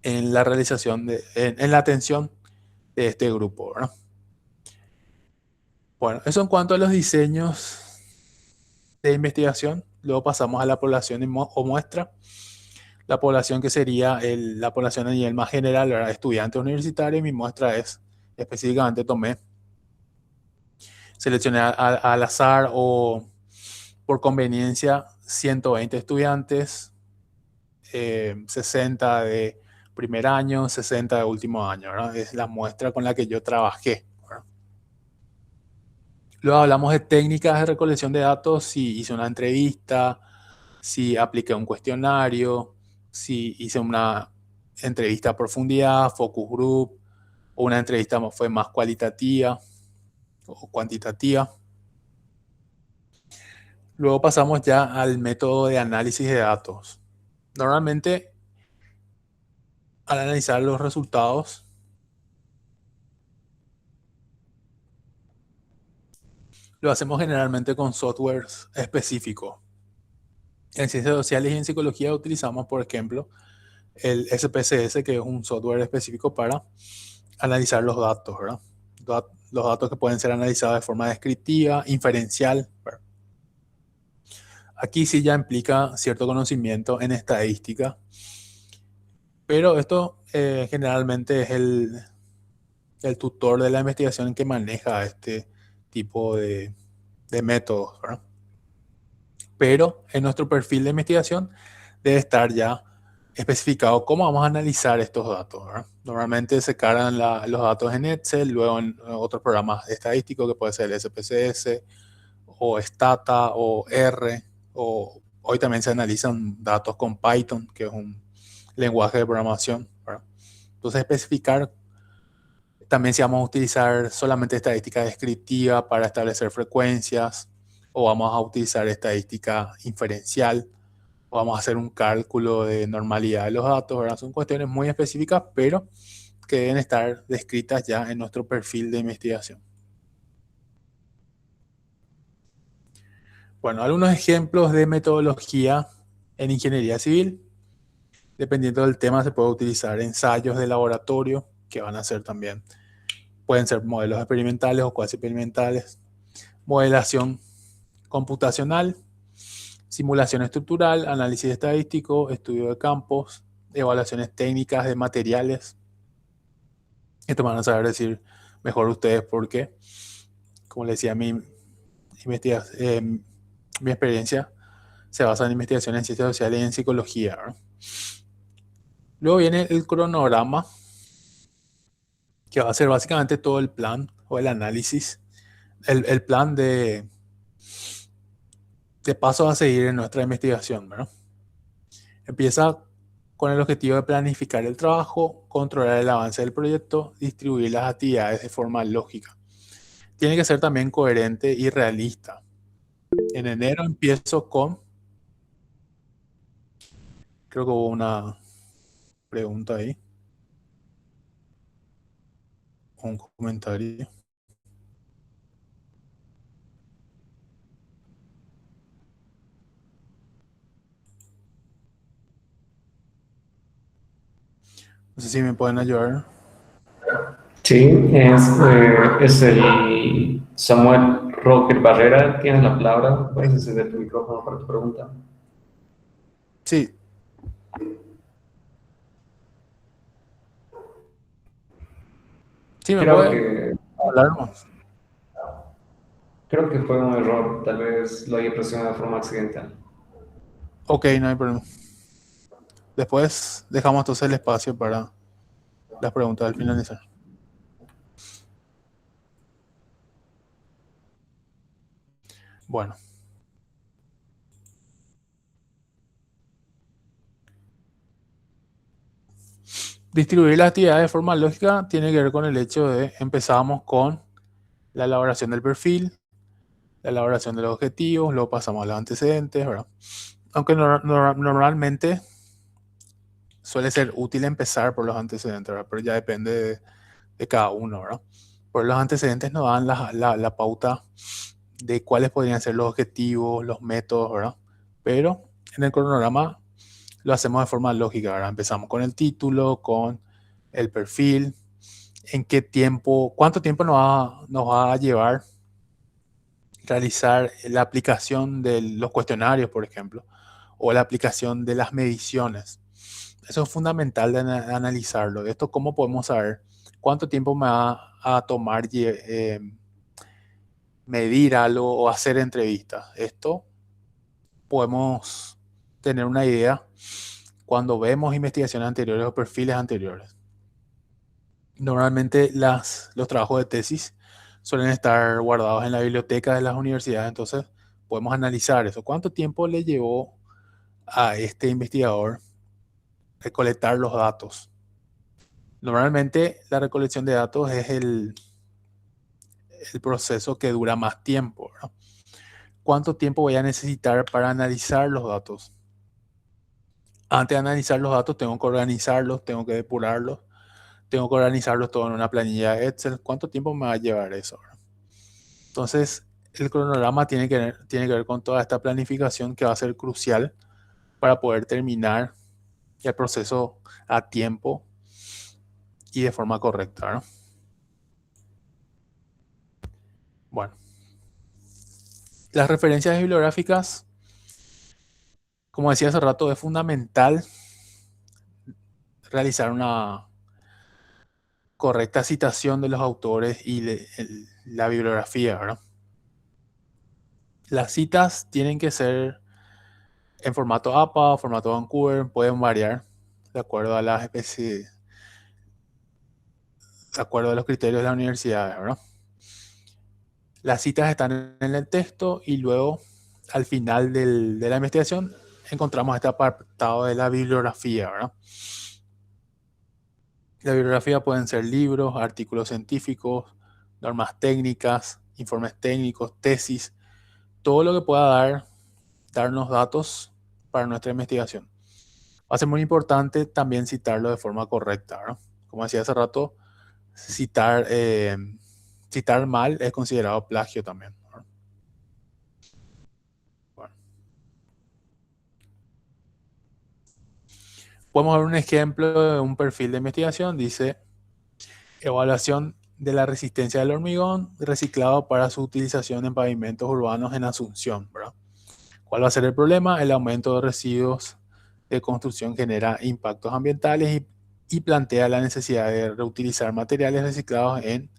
en la realización en la atención de este grupo, ¿verdad? Bueno, eso en cuanto a los diseños de investigación. Luego pasamos a la población o muestra. La población que sería la población a nivel más general, ¿verdad? Estudiantes universitarios. Mi muestra es, específicamente seleccioné al azar o por conveniencia 120 estudiantes, 60 de primer año, 60 de último año, ¿verdad? Es la muestra con la que yo trabajé, ¿verdad? Luego hablamos de técnicas de recolección de datos, si hice una entrevista, si apliqué un cuestionario, si hice una entrevista a profundidad, focus group, o una entrevista fue más cualitativa o cuantitativa. Luego pasamos ya al método de análisis de datos. Normalmente, al analizar los resultados, lo hacemos generalmente con softwares específicos. En ciencias sociales y en psicología utilizamos, por ejemplo, el SPSS, que es un software específico para analizar los datos, ¿verdad? Los datos que pueden ser analizados de forma descriptiva, inferencial, ¿verdad? Aquí sí ya implica cierto conocimiento en estadística, pero esto generalmente es el tutor de la investigación que maneja este tipo de métodos, ¿verdad? Pero en nuestro perfil de investigación debe estar ya especificado cómo vamos a analizar estos datos, ¿verdad? Normalmente se cargan los datos en Excel, luego en otros programas estadísticos que puede ser el SPSS o Stata o R, o hoy también se analizan datos con Python, que es un lenguaje de programación, ¿verdad? Entonces especificar también si vamos a utilizar solamente estadística descriptiva para establecer frecuencias, o vamos a utilizar estadística inferencial, o vamos a hacer un cálculo de normalidad de los datos, ¿verdad? Son cuestiones muy específicas, pero que deben estar descritas ya en nuestro perfil de investigación. Bueno, algunos ejemplos de metodología en ingeniería civil. Dependiendo del tema, se puede utilizar ensayos de laboratorio, que van a ser también, pueden ser modelos experimentales o cuasi experimentales, modelación computacional, simulación estructural, análisis estadístico, estudio de campos, evaluaciones técnicas de materiales. Esto van a saber decir mejor ustedes porque, como les decía, mi experiencia se basa en investigación en ciencias sociales y en psicología, ¿verdad? Luego viene el cronograma, que va a ser básicamente todo el plan o el análisis, el plan de pasos a seguir en nuestra investigación, ¿verdad? Empieza con el objetivo de planificar el trabajo, controlar el avance del proyecto, distribuir las actividades de forma lógica. Tiene que ser también coherente y realista. En enero empiezo con, creo que hubo una pregunta ahí, un comentario. No sé si me pueden ayudar. Sí, es el Samuel Roger Barrera. Tienes la palabra. Puedes encender tu micrófono para tu pregunta. Sí, sí, me Creo puede que, hablar más. creo que fue un error. Tal vez lo haya presionado de forma accidental. Ok, no hay problema. Después dejamos entonces el espacio para las preguntas al finalizar. Bueno, distribuir las actividades de forma lógica tiene que ver con el hecho de empezamos con la elaboración del perfil, la elaboración de los objetivos, luego pasamos a los antecedentes, ¿verdad? Aunque normalmente suele ser útil empezar por los antecedentes, ¿verdad? Pero ya depende de cada uno, ¿verdad? Por los antecedentes nos dan la pauta de cuáles podrían ser los objetivos, los métodos, ¿verdad? Pero en el cronograma lo hacemos de forma lógica, ¿verdad? Empezamos con el título, con el perfil, en qué tiempo, cuánto tiempo nos va a llevar realizar la aplicación de los cuestionarios, por ejemplo, o la aplicación de las mediciones. Eso es fundamental de analizarlo. Esto, ¿cómo podemos saber cuánto tiempo me va a tomar medir algo o hacer entrevistas? Esto podemos tener una idea cuando vemos investigaciones anteriores o perfiles anteriores. Normalmente los trabajos de tesis suelen estar guardados en la biblioteca de las universidades, entonces podemos analizar eso. ¿Cuánto tiempo le llevó a este investigador recolectar los datos? Normalmente la recolección de datos es el proceso que dura más tiempo, ¿verdad? ¿Cuánto tiempo voy a necesitar para analizar los datos? Antes de analizar los datos tengo que organizarlos, tengo que depurarlos, tengo que organizarlos todo en una planilla de Excel. ¿Cuánto tiempo me va a llevar eso, ¿verdad? Entonces, el cronograma tiene que ver con toda esta planificación que va a ser crucial para poder terminar el proceso a tiempo y de forma correcta, ¿no? Bueno, las referencias bibliográficas, como decía hace rato, es fundamental realizar una correcta citación de los autores y la bibliografía, ¿verdad? Las citas tienen que ser en formato APA, formato Vancouver, pueden variar. de acuerdo a de acuerdo a los criterios de la universidad, ¿verdad? Las citas están en el texto y luego al final de la investigación encontramos este apartado de la bibliografía, ¿verdad? La bibliografía pueden ser libros, artículos científicos, normas técnicas, informes técnicos, tesis, todo lo que pueda darnos datos para nuestra investigación. Va a ser muy importante también citarlo de forma correcta, ¿verdad? Como decía hace rato, citar mal es considerado plagio también, ¿verdad? Bueno, podemos ver un ejemplo de un perfil de investigación. Dice, evaluación de la resistencia del hormigón reciclado para su utilización en pavimentos urbanos en Asunción, ¿verdad? ¿Cuál va a ser el problema? El aumento de residuos de construcción genera impactos ambientales y plantea la necesidad de reutilizar materiales reciclados en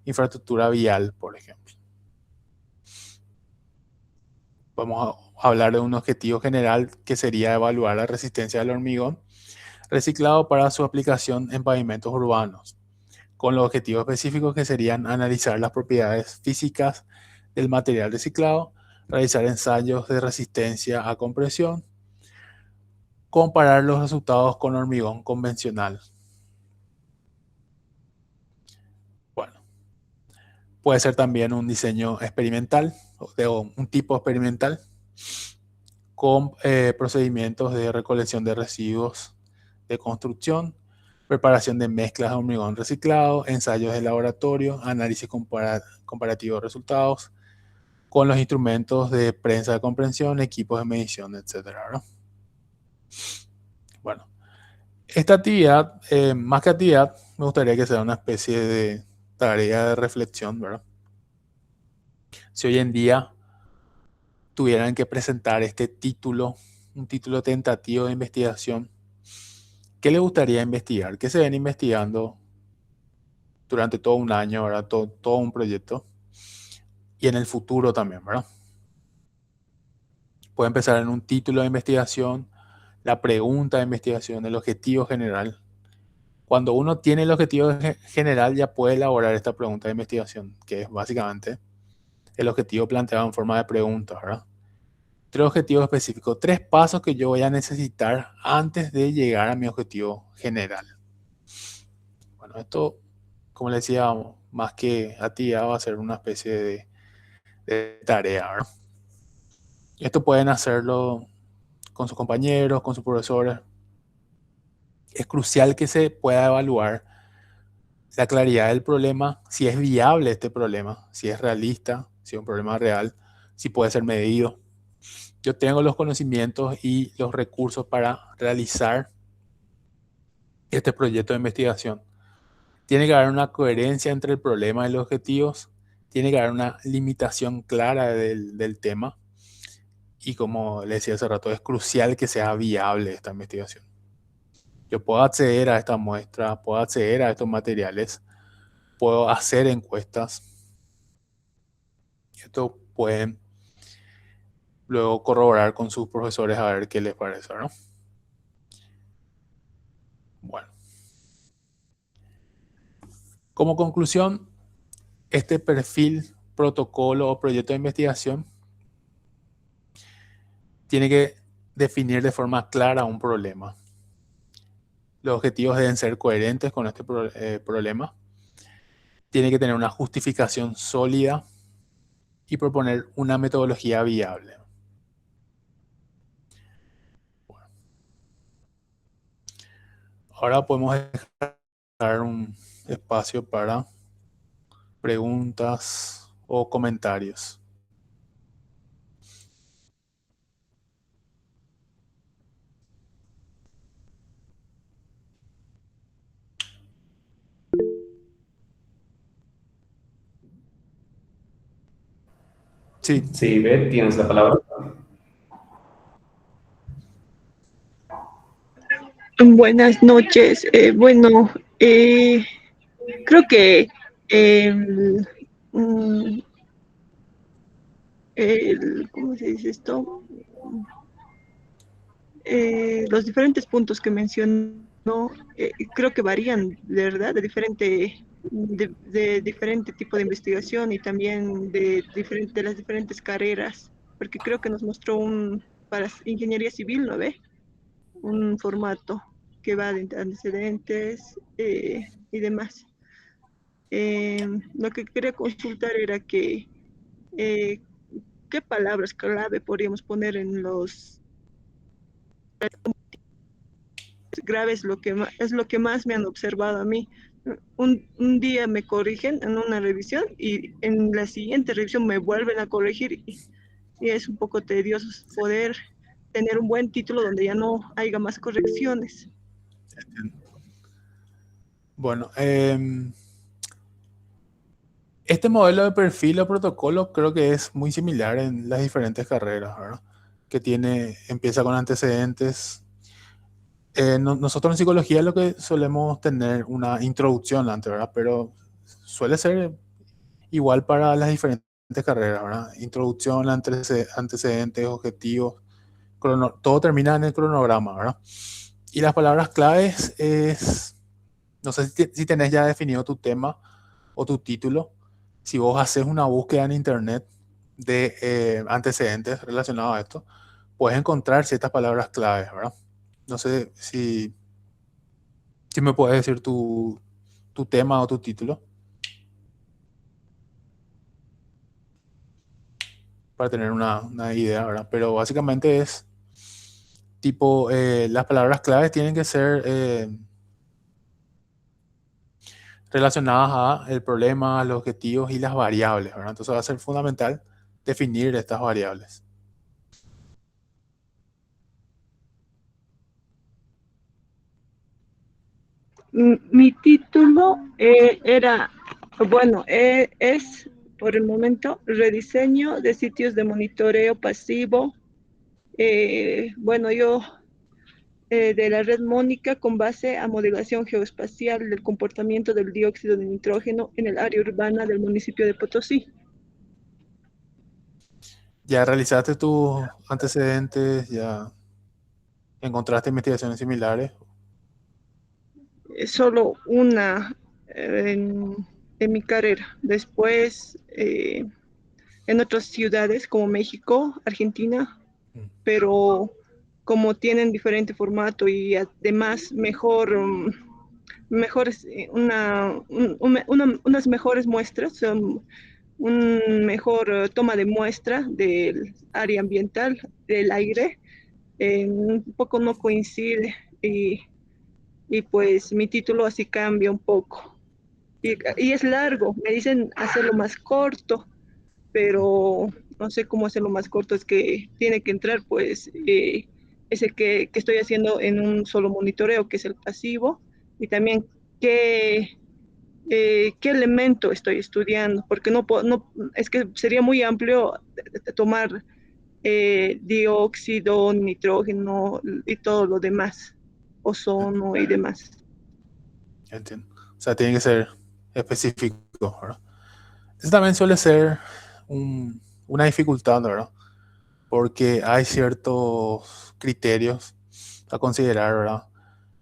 infraestructura vial, por ejemplo. Vamos a hablar de un objetivo general que sería evaluar la resistencia del hormigón reciclado para su aplicación en pavimentos urbanos, con los objetivos específicos que serían analizar las propiedades físicas del material reciclado, realizar ensayos de resistencia a compresión, comparar los resultados con hormigón convencional. Bueno, puede ser también un diseño experimental, o un tipo experimental, con procedimientos de recolección de residuos de construcción, preparación de mezclas de hormigón reciclado, ensayos de laboratorio, análisis comparativo de resultados, con los instrumentos de prensa de comprensión, equipos de medición, etcétera, ¿no? Bueno, esta actividad, más que actividad, me gustaría que sea una especie de tarea de reflexión, ¿verdad? Si hoy en día tuvieran que presentar este título, un título tentativo de investigación, ¿qué les gustaría investigar? ¿Qué se ven investigando durante todo un año, ¿verdad? Todo un proyecto y en el futuro también, ¿verdad? Puede empezar en un título de investigación, la pregunta de investigación, el objetivo general. Cuando uno tiene el objetivo general, ya puede elaborar esta pregunta de investigación, que es básicamente el objetivo planteado en forma de preguntas, ¿verdad? Tres objetivos específicos, tres pasos que yo voy a necesitar antes de llegar a mi objetivo general. Bueno, esto, como les decía, más que actividad va a ser una especie de tarea, ¿verdad? Esto pueden hacerlo con sus compañeros, con sus profesores. Es crucial que se pueda evaluar la claridad del problema, si es viable este problema, si es realista, si es un problema real, si puede ser medido. Yo tengo los conocimientos y los recursos para realizar este proyecto de investigación. Tiene que haber una coherencia entre el problema y los objetivos, tiene que haber una limitación clara del tema y, como le decía hace rato, es crucial que sea viable esta investigación. Yo puedo acceder a esta muestra, puedo acceder a estos materiales, puedo hacer encuestas. Esto pueden luego corroborar con sus profesores a ver qué les parece, ¿no? Bueno, como conclusión, este perfil, protocolo o proyecto de investigación tiene que definir de forma clara un problema. Los objetivos deben ser coherentes con este problema. Tiene que tener una justificación sólida y proponer una metodología viable. Bueno, ahora podemos dejar un espacio para preguntas o comentarios. Sí, Sí, Beth, tienes la palabra. Buenas noches. Bueno, creo que el, mm, ¿cómo se dice esto? los diferentes puntos que mencionó, creo que varían, de verdad, de diferente tipo de investigación y también de las diferentes carreras, porque creo que nos mostró para ingeniería civil, ¿no ve? Un formato que va de antecedentes y demás. Lo que quería consultar era eh, qué palabras clave podríamos poner en los graves, es lo que más me han observado a mí. Un día me corrigen en una revisión y en la siguiente revisión me vuelven a corregir y es un poco tedioso poder tener un buen título donde ya no haya más correcciones. Bueno, este modelo de perfil o protocolo creo que es muy similar en las diferentes carreras, ¿verdad? Que empieza con antecedentes. Nosotros en psicología lo que solemos tener una introducción antes, ¿verdad? Pero suele ser igual para las diferentes carreras, ¿verdad? Introducción, antecedentes, objetivos, todo termina en el cronograma, ¿verdad? Y las palabras claves no sé si tenés ya definido tu tema o tu título. Si vos haces una búsqueda en internet de antecedentes relacionados a esto, puedes encontrar ciertas palabras claves, ¿verdad? No sé si me puedes decir tu tema o tu título para tener una idea, ¿verdad? Pero básicamente es tipo, las palabras claves tienen que ser relacionadas a el problema, los objetivos y las variables, ¿verdad? Entonces va a ser fundamental definir estas variables. Mi título es por el momento rediseño de sitios de monitoreo pasivo. Yo de la red Mónica con base a modelación geoespacial del comportamiento del dióxido de nitrógeno en el área urbana del municipio de Potosí. ¿Ya realizaste tus antecedentes? ¿Ya encontraste investigaciones similares? Es solo una en mi carrera. Después, en otras ciudades como México, Argentina, Mm. pero como tienen diferente formato y además mejores, unas mejores muestras, son un mejor toma de muestra del área ambiental, del aire, un poco no coincide y pues mi título así cambia un poco. Y es largo, me dicen hacerlo más corto, pero no sé cómo hacerlo más corto, es que tiene que entrar pues ese que estoy haciendo en un solo monitoreo, que es el pasivo, y también qué, qué elemento estoy estudiando, porque no, es que sería muy amplio tomar dióxido, nitrógeno y todo lo demás, ozono y demás. Entiendo. O sea, tiene que ser específico, ¿verdad? Eso también suele ser una dificultad, ¿verdad? Porque hay ciertos criterios a considerar, ¿verdad?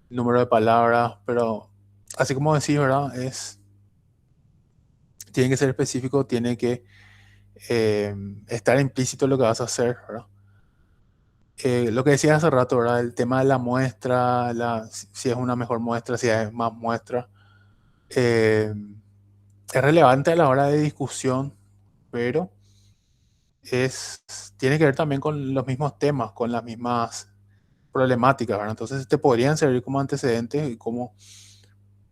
El número de palabras, pero así como decís, ¿verdad? Tiene que ser específico, tiene que estar implícito en lo que vas a hacer, ¿verdad? Lo que decías hace rato, ¿verdad? El tema de la muestra, si es una mejor muestra, si es más muestra, eh, es relevante a la hora de discusión, pero tiene que ver también con los mismos temas, con las mismas problemáticas, ¿verdad? Entonces te podrían servir como antecedentes y como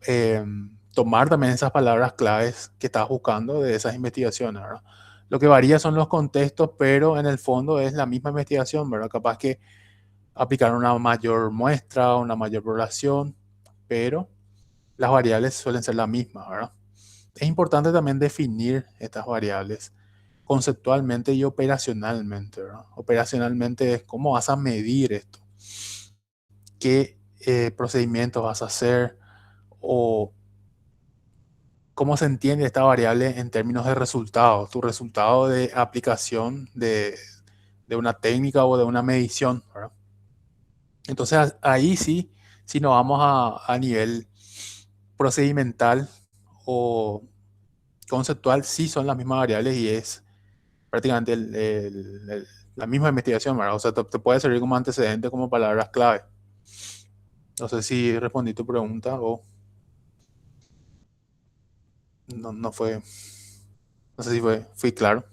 eh, tomar también esas palabras claves que estás buscando de esas investigaciones, ¿verdad? Lo que varía son los contextos, pero en el fondo es la misma investigación, ¿verdad? Capaz que aplicar una mayor muestra, una mayor población, pero las variables suelen ser las mismas, ¿verdad? Es importante también definir estas variables conceptualmente y operacionalmente, ¿verdad? Operacionalmente es cómo vas a medir esto, qué procedimientos vas a hacer o cómo se entiende esta variable en términos de resultados, tu resultado de aplicación de una técnica o de una medición, ¿verdad? Entonces ahí sí, si nos vamos a nivel procedimental o conceptual, sí son las mismas variables y es prácticamente la misma investigación, ¿verdad? O sea, te puede servir como antecedente, como palabras clave. No sé si respondí tu pregunta o no fue, no sé si fui claro.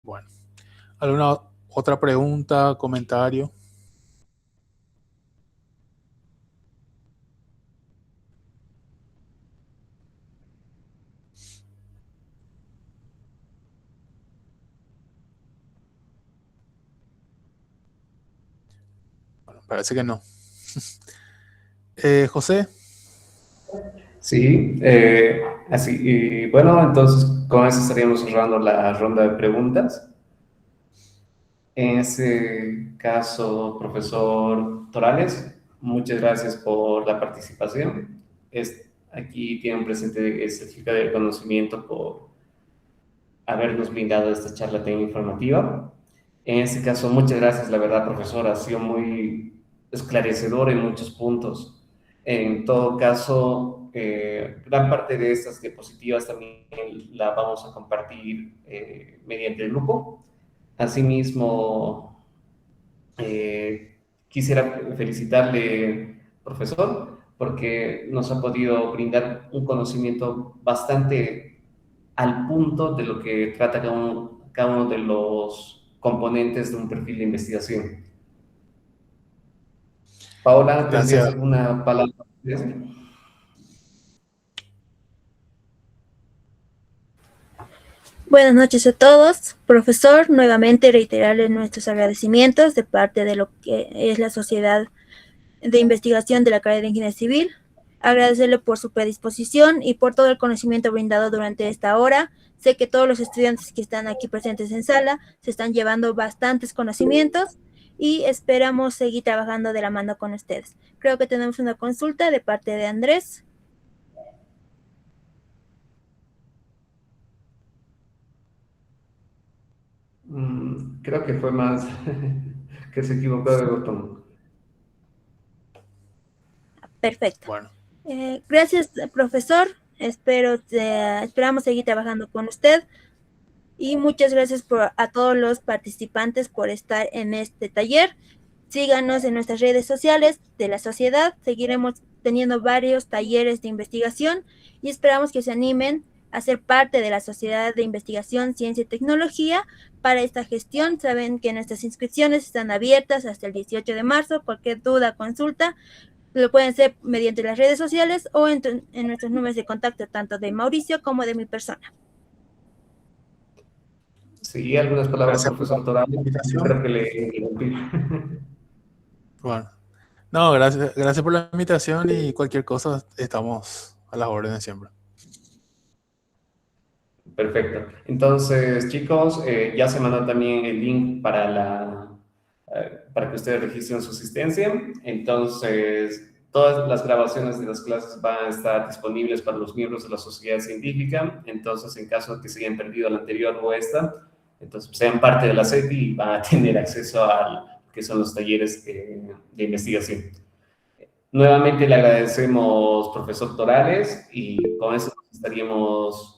Bueno, ¿alguna otra pregunta, comentario? Bueno, parece que no. José, Sí, así, y bueno, entonces con eso estaríamos cerrando la ronda de preguntas. En ese caso, profesor Torales, muchas gracias por la participación. Aquí tiene un presente el certificado de reconocimiento por habernos brindado esta charla tan informativa. En este caso, muchas gracias, la verdad, profesor, ha sido muy esclarecedor en muchos puntos. En todo caso, gran parte de estas diapositivas también la vamos a compartir mediante el grupo. Asimismo, quisiera felicitarle, profesor, porque nos ha podido brindar un conocimiento bastante al punto de lo que trata cada uno de los componentes de un perfil de investigación. Paola, ¿tendrías gracias. alguna palabra? Buenas noches a todos. Profesor, nuevamente reiterarle nuestros agradecimientos de parte de lo que es la Sociedad de Investigación de la Carrera de Ingeniería Civil. Agradecerle por su predisposición y por todo el conocimiento brindado durante esta hora. Sé que todos los estudiantes que están aquí presentes en sala se están llevando bastantes conocimientos y esperamos seguir trabajando de la mano con ustedes. Creo que tenemos una consulta de parte de Andrés. Creo que fue más que se equivocó de botón. Perfecto. Bueno, Gracias, profesor. Esperamos seguir trabajando con usted. Y muchas gracias a todos los participantes por estar en este taller. Síganos en nuestras redes sociales de la sociedad. Seguiremos teniendo varios talleres de investigación y esperamos que se animen a ser parte de la Sociedad de Investigación, Ciencia y Tecnología para esta gestión. Saben que nuestras inscripciones están abiertas hasta el 18 de marzo. Cualquier duda, consulta, lo pueden hacer mediante las redes sociales o en nuestros números de contacto, tanto de Mauricio como de mi persona. Sí, algunas palabras, gracias por la profesor Toral. Yo invitación. creo que le interrumpí. Bueno, no, gracias por la invitación y cualquier cosa estamos a las órdenes siempre. Perfecto. Entonces, chicos, ya se mandó también el link para que ustedes registren su asistencia. Entonces, todas las grabaciones de las clases van a estar disponibles para los miembros de la sociedad científica. Entonces, en caso de que se hayan perdido la anterior o esta, entonces sean parte de la SETI y van a tener acceso a que son los talleres de investigación. Nuevamente le agradecemos, profesor Torales, y con eso nos estaríamos